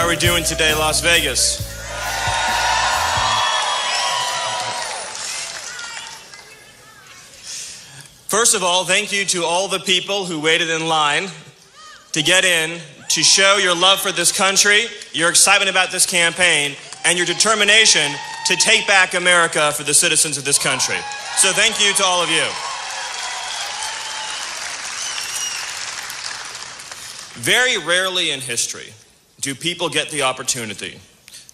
How are we doing today, Las Vegas? First of all, thank you to all the people who waited in line to get in, to show your love for this country, your excitement about this campaign, and your determination to take back America for the citizens of this country. So thank you to all of you. Very rarely in history do people get the opportunity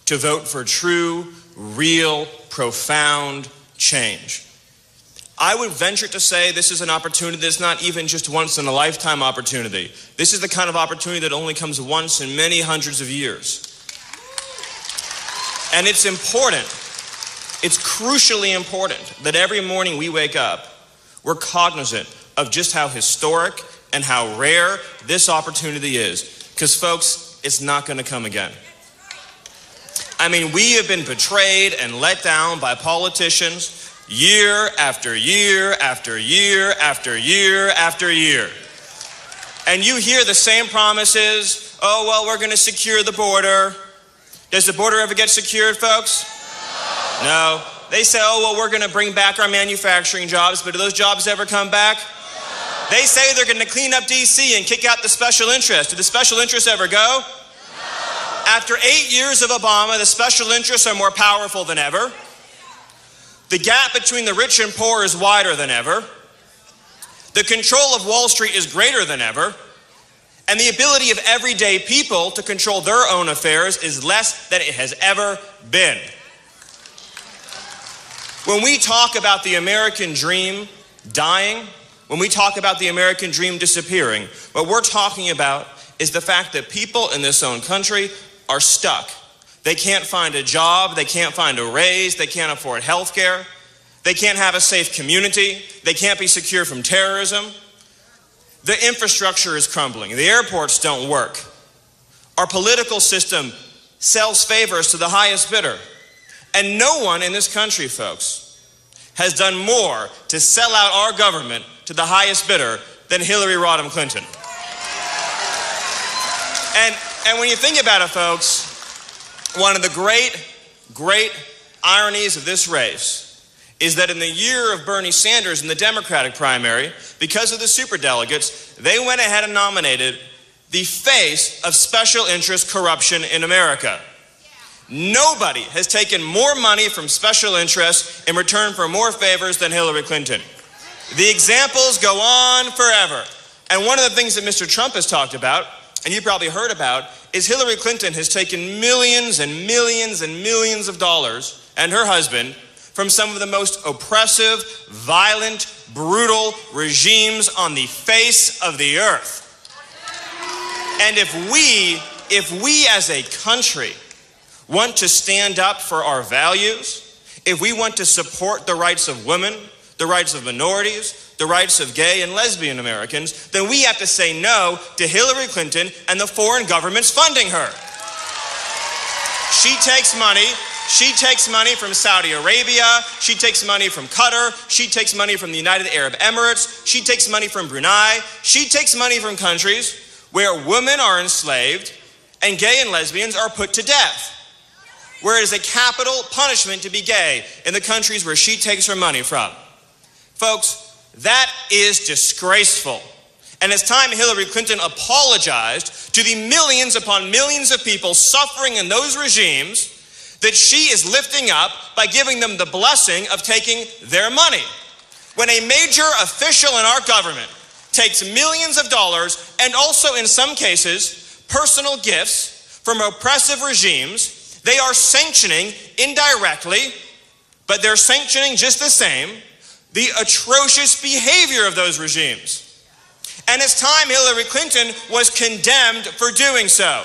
to vote for true, real, profound change. I would venture to say this is an opportunity that's not even just once in a lifetime opportunity. This is the kind of opportunity that only comes once in many hundreds of years. And it's important, it's crucially important that every morning we wake up, we're cognizant of just how historic and how rare this opportunity is. Because folks, it's not gonna come again. I mean, we have been betrayed and let down by politicians year after year after year after year after year. And you hear the same promises, oh, well, we're gonna secure the border. Does the border ever get secured, folks? No. They say, oh, well, we're gonna bring back our manufacturing jobs, but do those jobs ever come back? They say they're gonna clean up DC and kick out the special interests. Did the special interests ever go? After 8 years of Obama, the special interests are more powerful than ever. The gap between the rich and poor is wider than ever. The control of Wall Street is greater than ever. And the ability of everyday people to control their own affairs is less than it has ever been. When we talk about the American dream dying, when we talk about the American dream disappearing, what we're talking about is the fact that people in this own country are stuck. They can't find a job, they can't find a raise, they can't afford health care, they can't have a safe community, they can't be secure from terrorism. The infrastructure is crumbling, the airports don't work. Our political system sells favors to the highest bidder. And no one in this country, folks, has done more to sell out our government to the highest bidder than Hillary Rodham Clinton. And when you think about it, folks, one of the great ironies of this race is that in the year of Bernie Sanders in the Democratic primary, because of the superdelegates, they went ahead and nominated the face of special interest corruption in America. Nobody has taken more money from special interests in return for more favors than Hillary Clinton. The examples go on forever. And one of the things that Mr. Trump has talked about, and you probably heard about, is Hillary Clinton has taken millions and millions and millions of dollars, and her husband, from some of the most oppressive, violent, brutal regimes on the face of the earth. And if we as a country want to stand up for our values, if we want to support the rights of women, the rights of minorities, the rights of gay and lesbian Americans, then we have to say no to Hillary Clinton and the foreign governments funding her. She takes money from Saudi Arabia, she takes money from Qatar, she takes money from the United Arab Emirates, she takes money from Brunei, she takes money from countries where women are enslaved and gay and lesbians are put to death, where it is a capital punishment to be gay in the countries where she takes her money from. Folks, that is disgraceful. And it's time Hillary Clinton apologized to the millions upon millions of people suffering in those regimes that she is lifting up by giving them the blessing of taking their money. When a major official in our government takes millions of dollars and also in some cases personal gifts from oppressive regimes, they are sanctioning indirectly, but they're sanctioning just the same, the atrocious behavior of those regimes. And it's time Hillary Clinton was condemned for doing so.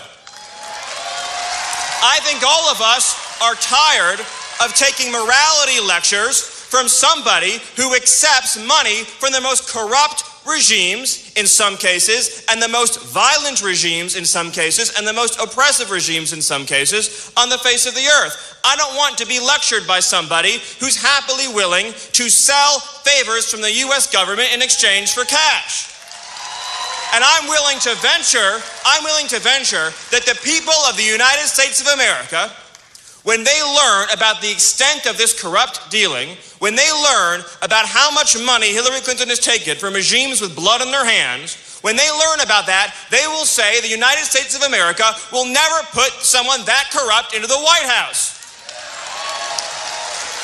I think all of us are tired of taking morality lectures from somebody who accepts money from the most corrupt regimes in some cases, and the most violent regimes in some cases, and the most oppressive regimes in some cases on the face of the earth. I don't want to be lectured by somebody who's happily willing to sell favors from the US government in exchange for cash. And I'm willing to venture that the people of the United States of America, when they learn about the extent of this corrupt dealing, when they learn about how much money Hillary Clinton has taken from regimes with blood in their hands, when they learn about that, they will say the United States of America will never put someone that corrupt into the White House.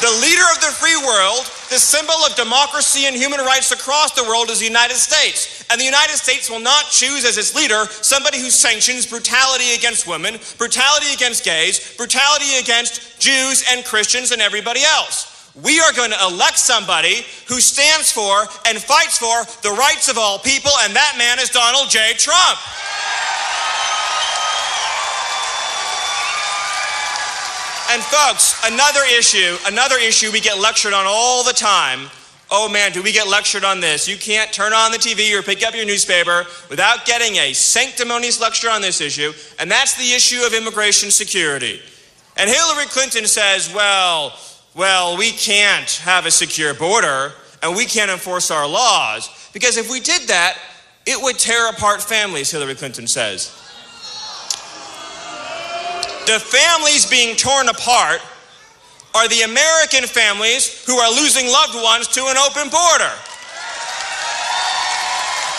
The leader of the free world, the symbol of democracy and human rights across the world, is the United States. And the United States will not choose as its leader somebody who sanctions brutality against women, brutality against gays, brutality against Jews and Christians and everybody else. We are going to elect somebody who stands for and fights for the rights of all people, and that man is Donald J. Trump. And folks, another issue we get lectured on all the time. Oh man, do we get lectured on this? You can't turn on the TV or pick up your newspaper without getting a sanctimonious lecture on this issue, and that's the issue of immigration security. And Hillary Clinton says, well, we can't have a secure border and we can't enforce our laws, because if we did that, it would tear apart families, Hillary Clinton says. The families being torn apart are the American families who are losing loved ones to an open border.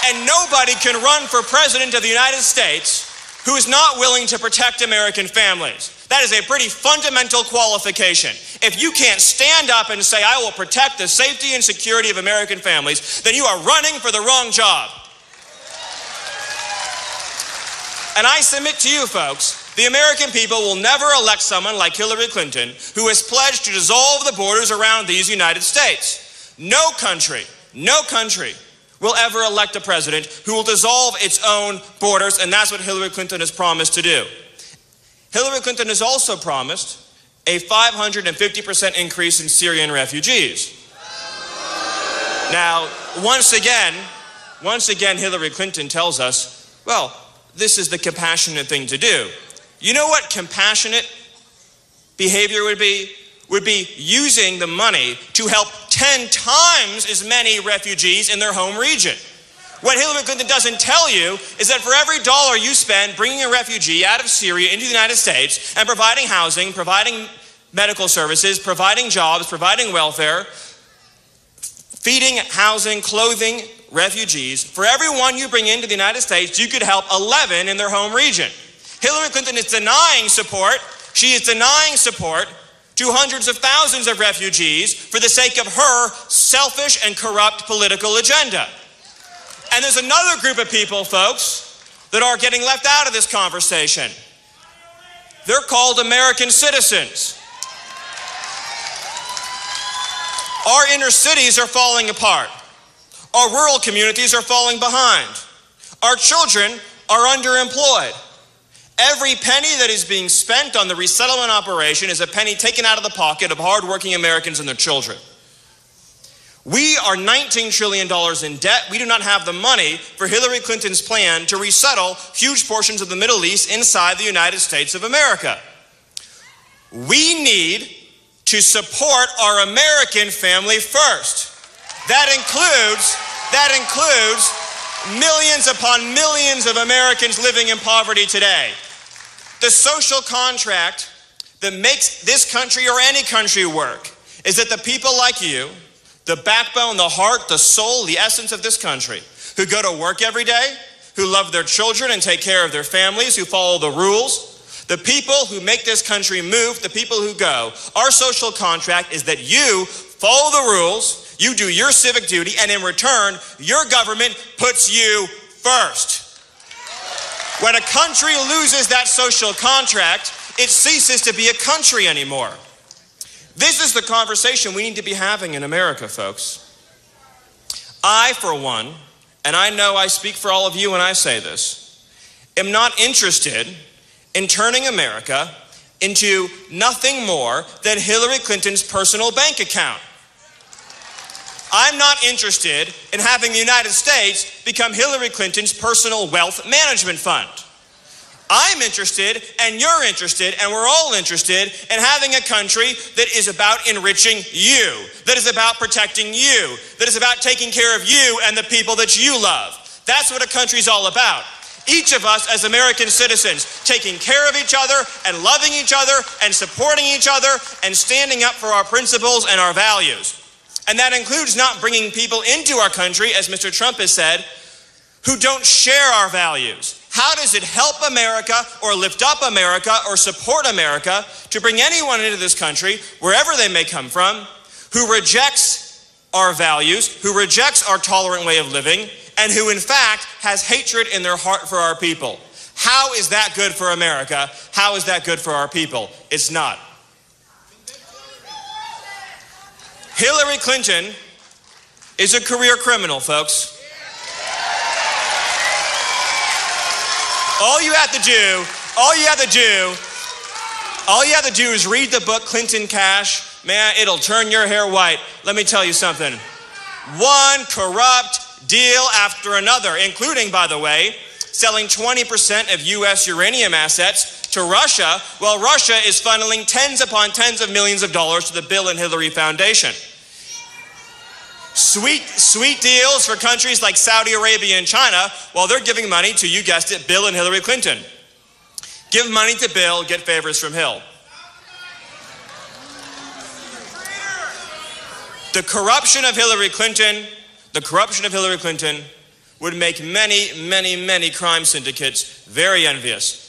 And nobody can run for president of the United States who is not willing to protect American families. That is a pretty fundamental qualification. If you can't stand up and say, I will protect the safety and security of American families, then you are running for the wrong job. And I submit to you, folks, the American people will never elect someone like Hillary Clinton, who has pledged to dissolve the borders around these United States. No country will ever elect a president who will dissolve its own borders, and that's what Hillary Clinton has promised to do. Hillary Clinton has also promised a 550% increase in Syrian refugees. Now, once again, Hillary Clinton tells us, well, this is the compassionate thing to do. You know what compassionate behavior would be? Would be using the money to help 10 times as many refugees in their home region. What Hillary Clinton doesn't tell you is that for every dollar you spend bringing a refugee out of Syria into the United States and providing housing, providing medical services, providing jobs, providing welfare, feeding, housing, clothing refugees, for every one you bring into the United States, you could help 11 in their home region. Hillary Clinton is denying support. She is denying support to hundreds of thousands of refugees for the sake of her selfish and corrupt political agenda. And there's another group of people, folks, that are getting left out of this conversation. They're called American citizens. Our inner cities are falling apart. Our rural communities are falling behind. Our children are underemployed. Every penny that is being spent on the resettlement operation is a penny taken out of the pocket of hardworking Americans and their children. We are $19 trillion in debt. We do not have the money for Hillary Clinton's plan to resettle huge portions of the Middle East inside the United States of America. We need to support our American family first. That includes millions upon millions of Americans living in poverty today. The social contract that makes this country or any country work is that the people like you, the backbone, the heart, the soul, the essence of this country, who go to work every day, who love their children and take care of their families, who follow the rules, the people who make this country move, the people who go. Our social contract is that you follow the rules, you do your civic duty, and in return, your government puts you first. When a country loses that social contract, it ceases to be a country anymore. This is the conversation we need to be having in America, folks. I, for one, and I know I speak for all of you when I say this, am not interested in turning America into nothing more than Hillary Clinton's personal bank account. I'm not interested in having the United States become Hillary Clinton's personal wealth management fund. I'm interested, and you're interested, and we're all interested in having a country that is about enriching you, that is about protecting you, that is about taking care of you and the people that you love. That's what a country's all about. Each of us as American citizens taking care of each other and loving each other and supporting each other and standing up for our principles and our values. And that includes not bringing people into our country, as Mr. Trump has said, who don't share our values. How does it help America or lift up America or support America to bring anyone into this country, wherever they may come from, who rejects our values, who rejects our tolerant way of living, and who in fact has hatred in their heart for our people? How is that good for America? How is that good for our people? It's not. Hillary Clinton is a career criminal, folks. All you have to do is read the book Clinton Cash. Man, it'll turn your hair white. Let me tell you something. One corrupt deal after another, including, by the way, selling 20% of U.S. uranium assets to Russia, while Russia is funneling tens upon tens of millions of dollars to the Bill and Hillary Foundation. Sweet deals for countries like Saudi Arabia and China, while they're giving money to, you guessed it, Bill and Hillary Clinton. Give money to Bill, get favors from Hill. The corruption of Hillary Clinton would make many crime syndicates very envious.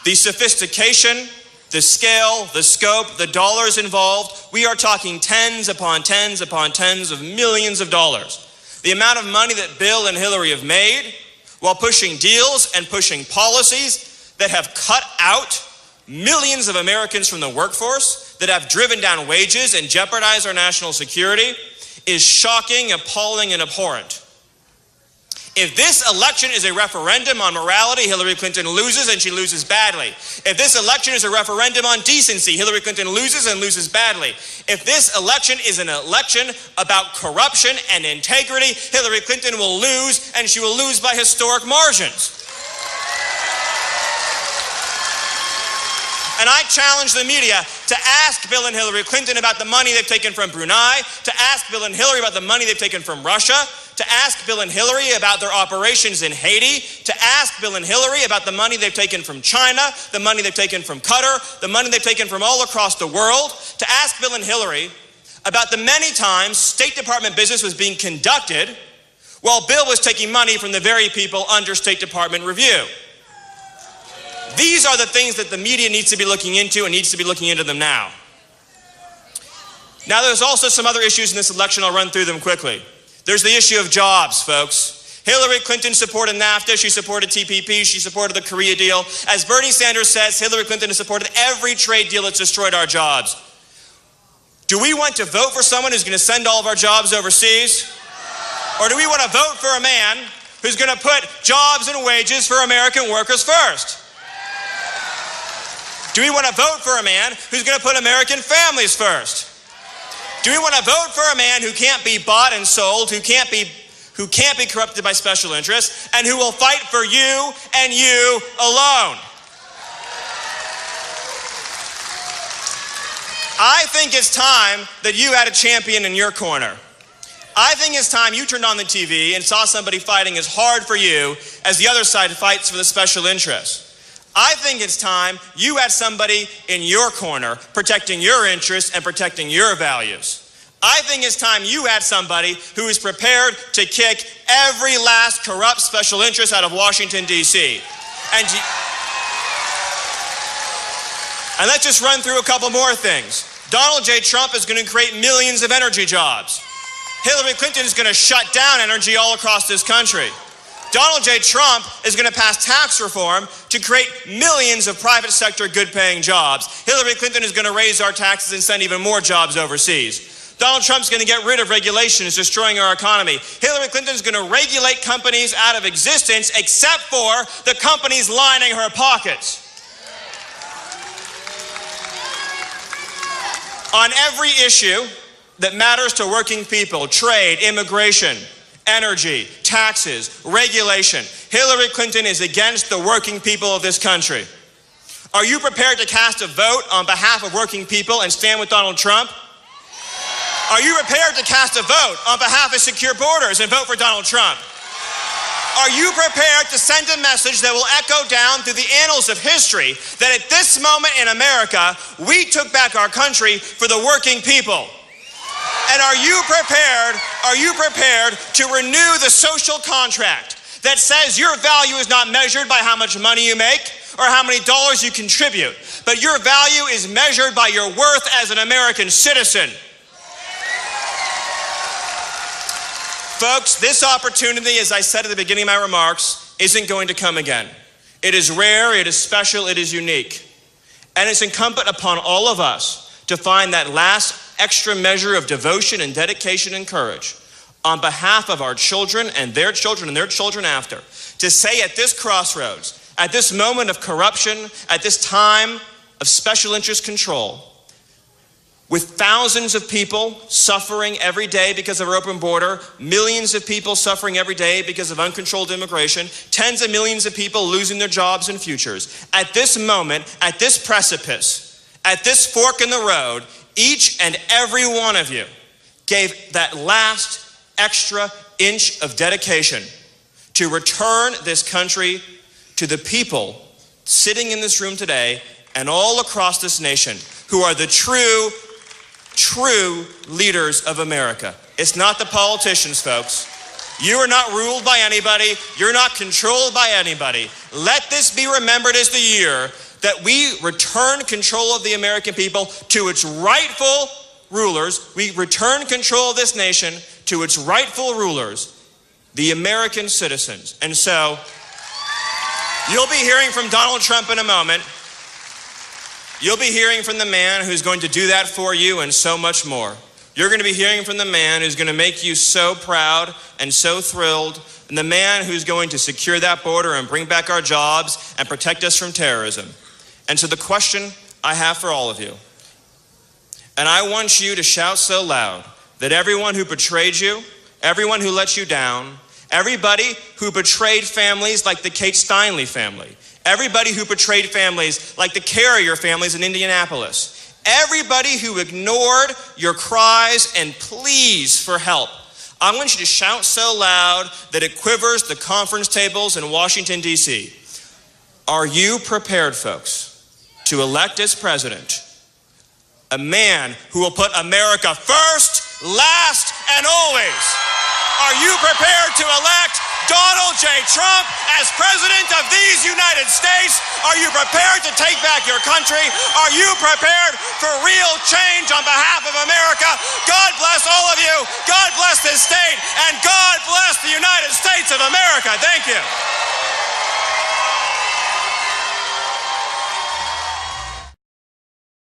The sophistication, the scale, the scope, the dollars involved, we are talking tens upon tens upon tens of millions of dollars. The amount of money that Bill and Hillary have made while pushing deals and pushing policies that have cut out millions of Americans from the workforce, that have driven down wages and jeopardized our national security, is shocking, appalling, and abhorrent. If this election is a referendum on morality, Hillary Clinton loses, and she loses badly. If this election is a referendum on decency, Hillary Clinton loses and loses badly. If this election is an election about corruption and integrity, Hillary Clinton will lose, and she will lose by historic margins. And I challenge the media to ask Bill and Hillary Clinton about the money they've taken from Brunei, to ask Bill and Hillary about the money they've taken from Russia, to ask Bill and Hillary about their operations in Haiti, to ask Bill and Hillary about the money they've taken from China, the money they've taken from Qatar, the money they've taken from all across the world, to ask Bill and Hillary about the many times State Department business was being conducted while Bill was taking money from the very people under State Department review. These are the things that the media needs to be looking into, and needs to be looking into them now. Now, there's also some other issues in this election. I'll run through them quickly. There's the issue of jobs, folks. Hillary Clinton supported NAFTA, she supported TPP, she supported the Korea deal. As Bernie Sanders says, Hillary Clinton has supported every trade deal that's destroyed our jobs. Do we want to vote for someone who's going to send all of our jobs overseas? Or do we want to vote for a man who's going to put jobs and wages for American workers first? Do we want to vote for a man who's going to put American families first? Do we want to vote for a man who can't be bought and sold, who can't be corrupted by special interests, and who will fight for you and you alone? I think it's time that you had a champion in your corner. I think it's time you turned on the TV and saw somebody fighting as hard for you as the other side fights for the special interests. I think it's time you had somebody in your corner protecting your interests and protecting your values. I think it's time you had somebody who is prepared to kick every last corrupt special interest out of Washington, D.C. And let's just run through a couple more things. Donald J. Trump is going to create millions of energy jobs. Hillary Clinton is going to shut down energy all across this country. Donald J. Trump is going to pass tax reform to create millions of private sector good-paying jobs. Hillary Clinton is going to raise our taxes and send even more jobs overseas. Donald Trump's going to get rid of regulation. It's destroying our economy. Hillary Clinton is going to regulate companies out of existence except for the companies lining her pockets. On every issue that matters to working people, trade, immigration, energy, taxes, regulation, Hillary Clinton is against the working people of this country. Are you prepared to cast a vote on behalf of working people and stand with Donald Trump? Are you prepared to cast a vote on behalf of secure borders and vote for Donald Trump? Are you prepared to send a message that will echo down through the annals of history that at this moment in America, we took back our country for the working people? And are you prepared to renew the social contract that says your value is not measured by how much money you make or how many dollars you contribute, but your value is measured by your worth as an American citizen? Folks, this opportunity, as I said at the beginning of my remarks, isn't going to come again. It is rare, it is special, it is unique. And it's incumbent upon all of us to find that last extra measure of devotion and dedication and courage on behalf of our children and their children after, to say at this crossroads, at this moment of corruption, at this time of special interest control, with thousands of people suffering every day because of our open border, millions of people suffering every day because of uncontrolled immigration, tens of millions of people losing their jobs and futures. At this moment, at this precipice, at this fork in the road, each and every one of you gave that last extra inch of dedication to return this country to the people sitting in this room today and all across this nation who are the true leaders of America. It's not the politicians, folks. You are not ruled by anybody. You're not controlled by anybody. Let this be remembered as the year that we return control of the American people to its rightful rulers. We return control of this nation to its rightful rulers, the American citizens. And so, you'll be hearing from Donald Trump in a moment. You'll be hearing from the man who's going to do that for you and so much more. You're going to be hearing from the man who's going to make you so proud and so thrilled, and the man who's going to secure that border and bring back our jobs and protect us from terrorism. And so the question I have for all of you, and I want you to shout so loud that everyone who betrayed you, everyone who let you down, everybody who betrayed families like the Kate Steinle family, everybody who betrayed families like the Carrier families in Indianapolis, everybody who ignored your cries and pleas for help, I want you to shout so loud that it quivers the conference tables in Washington, D.C. Are you prepared, folks, to elect as president a man who will put America first, last, and always? Are you prepared to elect Donald J. Trump as president of these United States? Are you prepared to take back your country? Are you prepared for real change on behalf of America? God bless all of you. God bless this state. And God bless the United States of America. Thank you.